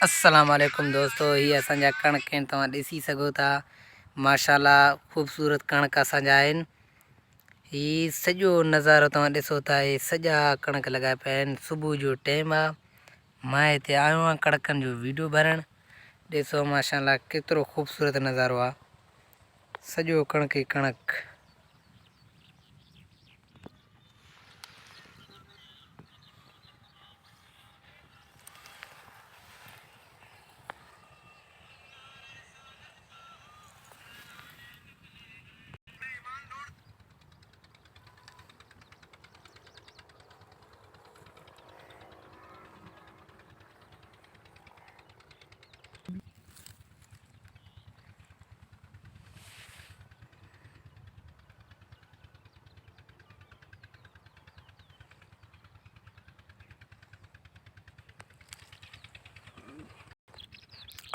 अस्सलाम वालेकुम दोस्तों, ही असांजा कणक आहिनि, तव्हां ॾिसी सघो था। माशाल्लाह ख़ूबसूरत कणक असांजा आहिनि। ही सॼो नज़ारो तव्हां ॾिसो था, हे सॼा कणक लॻा पिया आहिनि। सुबुह जो टाइम आहे, मां हिते आयो आहियां कणकनि जो वीडियो भरणु। ॾिसो माशाल्लाह केतिरो ख़ूबसूरत नज़ारो आहे, सॼो कणक ई कणक।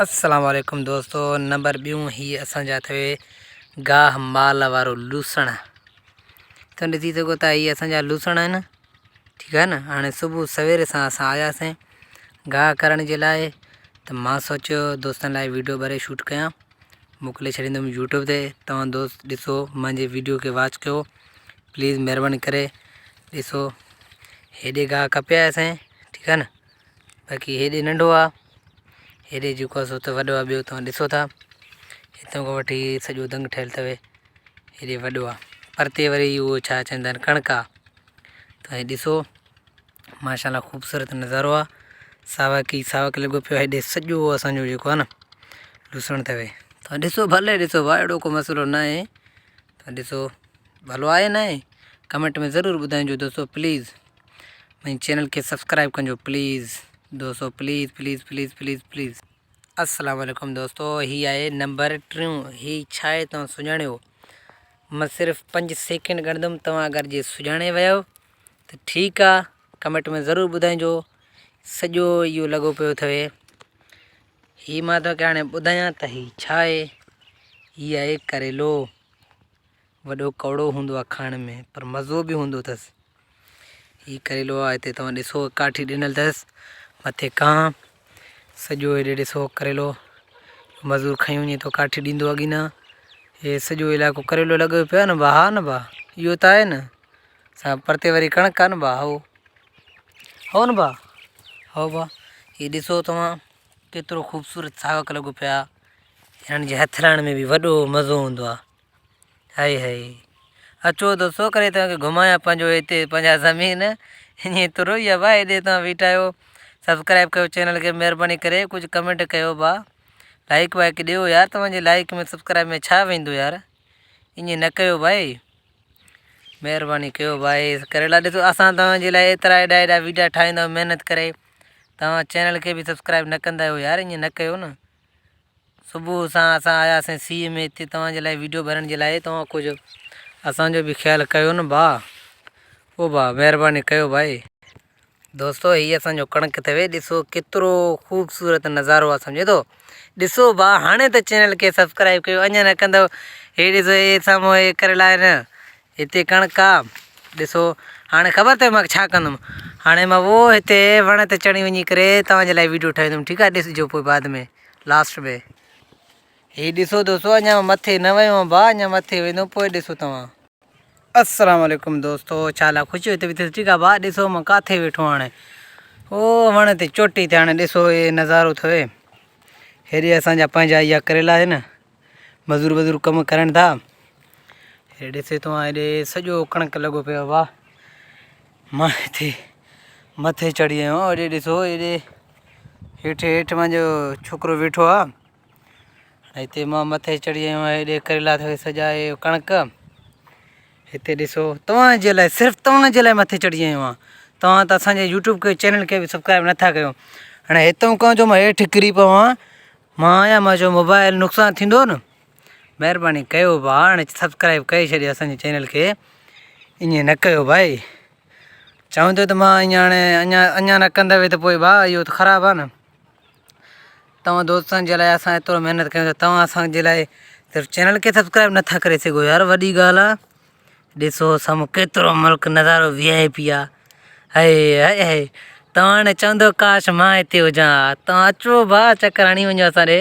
अस्सलाम वालेकुम दोस्तों, नंबर ॿियूं ही असांजा थिए गाह माल वारो लूसण। तव्हां ॾिसी सघो था, ही असांजा लूसण आहिनि। ठीकु आहे न। हाणे सुबुह सवेरे सां असां आयासीं गाह करण जे लाइ, त मां सोचियो दोस्तनि लाइ वीडियो भरे शूट कयां, मोकिले छॾींदुमि यूट्यूब ते। तव्हां दोस्त ॾिसो, मुंहिंजे वीडियो खे वॉच कयो प्लीज़, महिरबानी करे ॾिसो। हेॾे गाह कपियासीं, ठीकु आहे न। बाक़ी हेॾे नंढो आहे, हेॾे जेको आहे सो त वॾो आहे। ॿियो तव्हां ॾिसो था, हितां खां वठी सॼो दंग ठहियलु अथव, हेॾे वॾो आहे। परते वरी उहो छा चवंदा आहिनि, कणक आहे। त हे ॾिसो माशाल्लाह ख़ूबसूरत नज़ारो आहे। सावक ई सावक लॻो पियो आहे, हेॾे सॼो असांजो जेको आहे न लूसण अथव। तव्हां ॾिसो, भले ॾिसो भाउ, अहिड़ो को मसइलो न आहे। तव्हां ॾिसो भलो आहे न आहे, कमेंट में ज़रूरु ॿुधाइजो दोस्तों। प्लीज़ मुंहिंजे चैनल खे सब्सक्राइब कजो प्लीज़ दोस्तों, please please please please please. अस्सलाम वालेकुम दोस्तों, ही आहे नंबर 3। ही छा आहे तव्हां सुञाणियो? मां सिर्फ़ु 5 सेकेंड ॻणंदुमि, तव्हां अगरि जे सुञाणे वियो त ठीकु आहे, कमेंट में ज़रूरु ॿुधाइजो। सॼो इहो लॻो पियो अथव। ही मां तव्हांखे हाणे ॿुधायां त ही छा आहे। ही आहे करेलो। वॾो कौड़ो हूंदो आहे खाइण में, पर मज़ो बि हूंदो अथसि। ही करेलो आहे, हिते तव्हां ॾिसो काठी ॾिनल अथसि, मथे कां। सॼो हेॾे ॾिसो करेलो, मज़दूर खई वञे थो काठी ॾींदो अॻी न। हे सॼो इलाइक़ो करेलो लॻो पियो आहे न भाउ। हा न भाउ, इहो त आहे न। असां परते वरी कणक आहे न भाउ, हो न भाउ, हो भाउ। ही ॾिसो तव्हां केतिरो ख़ूबसूरत सावक लॻो पिया। हिननि जे हथ लाइण में बि वॾो मज़ो हूंदो आहे। हाय हाय, अचो दोस्तो करे तव्हांखे घुमायां पंहिंजो हिते, पंहिंजा ज़मीन। हीअं तुरो ई आहे भाउ, हेॾे तव्हां बीठा आहियो। सब्सक्राइब कयो चैनल खे, महिरबानी करे कुझु कमेंट कयो भाउ, लाइक वाइक ॾियो यार। तव्हांजे लाइक में सब्सक्राइब में छा वेंदो यार, ईअं न कयो भाई, महिरबानी कयो भाई। करेला ॾिसो, असां तव्हांजे लाइ एतिरा एॾा वीडियो ठाहींदा आहियूं महिनत करे, तव्हां चैनल खे बि सब्सक्राइब न कंदा आहियो यार, ईअं न कयो न। सुबुह सां असां आयासीं सीअ में हिते तव्हांजे लाइ वीडियो भरण जे लाइ, तव्हां कुझु असांजो बि ख़्यालु कयो न भाउ। ओ भाउ महिरबानी कयो भाई। दोस्तो हीअ असांजो कणक अथव, ॾिसो केतिरो ख़ूबसूरत नज़ारो आहे, सम्झे थो। ॾिसो भाउ, हाणे त चैनल खे सब्सक्राइब कयो, अञा न कंदव। हे ॾिसो, हे साम्हूं हे करेला आहिनि, हिते कणक आहे। ॾिसो हाणे ख़बर अथव मां छा कंदुमि। हाणे मां वो हिते वण ते चढ़ी वञी करे तव्हांजे लाइ वीडियो ठाहींदुमि, ठीकु आहे। ॾिसिजो पोइ बाद में लास्ट में। हे ॾिसो दोस्तो, अञा मां मथे न वियो आहियां भाउ, अञा मथे वेंदो पोइ ॾिसो तव्हां। अस्सलाम वालेकुम दोस्तो, छा हाल आहे? ख़ुशी हिते बि ठीकु आहे भाउ। ॾिसो मां किथे वेठो हाणे, ओ वण ते चोटी ते। हाणे ॾिसो हे नज़ारो अथव, हेॾे असांजा पंहिंजा इहा करेला आहे न, मज़दूर वज़दूर कमु करनि था। हे ॾिसे तव्हां, हेॾे सॼो कणक लॻो पियो आहे भाउ। मां हिते मथे चढ़ी आहियो आहियां, हेॾे ॾिसो, हेॾे हेठि मुंहिंजो छोकिरो वेठो आहे। हिते मां मथे चढ़ी आहियो आहियां, हेॾे करेला अथव सॼा, हे कणक। हिते ॾिसो तव्हांजे लाइ, सिर्फ़ु तव्हांजे लाइ मथे चढ़ी आहियो आहियां। तव्हां त असांजे यूट्यूब खे चैनल खे बि सब्सक्राइब नथा कयो। हाणे हितां खां जो मां हेठि किरी पवां, मां आहियां, मां जो मोबाइल नुक़सानु थींदो न। महिरबानी कयो भाउ, हाणे सब्सक्राइब करे छॾियो असांजे चैनल खे, ईअं न कयो भाई। चवंदो त मां ईअं हाणे अञा न कंदव त पोइ भाउ इहो त ख़राबु आहे न। तव्हां दोस्तनि जे लाइ असां एतिरो महिनत कयूं था, तव्हां असांजे लाइ सिर्फ़ु चैनल खे सब्सक्राइब नथा करे सघो यार, वॾी ॻाल्हि आहे। ॾिसो साम्हूं केतिरो मुल्क नज़ारो VIP आहे। हाय हाय हाय, तव्हां हाणे चवंदो काश मां हिते हुजां, तव्हां अचो भाउ चकर हणी वञो असां ॾे।